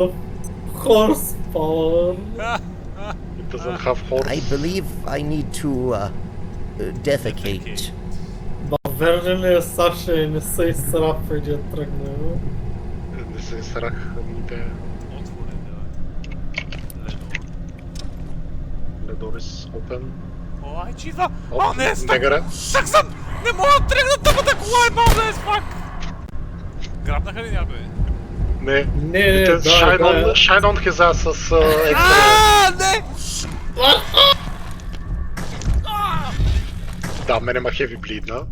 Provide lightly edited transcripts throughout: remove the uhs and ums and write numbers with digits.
Horsepower. It doesn't have horse. I believe I need to defecate. Верже Саша не са изцарапали да тръгне. Не се страх ните. Otvorené. Ledor. The door is open. О, ай, че идва! Оп, О, не, стак! негъра. Стак съм! Не мога да тръгна тъпата кола е бавна, фак! Грабнаха ли някой? Не. Не, It is да. shine on his ass с екстра. Ааа, не! Да, мене ма heavy bleed, на.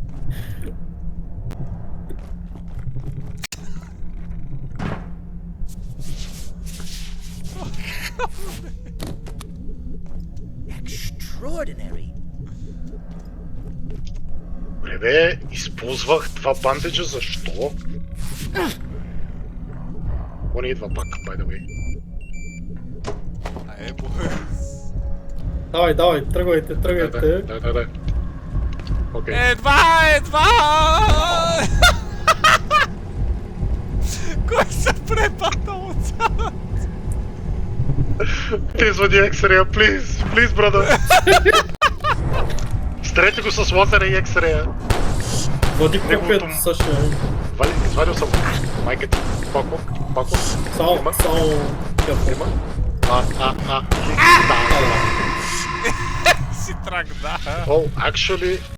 Extraordinary. Добре бе, използвах два бандиджа, защо? Он идва пак, by the way. Е, бойс. Давай, тръгвайте. Да. Окей. Едва! Кой се препадна отзад? Ти извади X-ray, please, brother. Стрелете го с лазера и X-ray. Води Неговото копието, Саша. Вали, извадил съм. Майка ти. Пако. Само. Има. Да. Си трак, да. Oh, actually,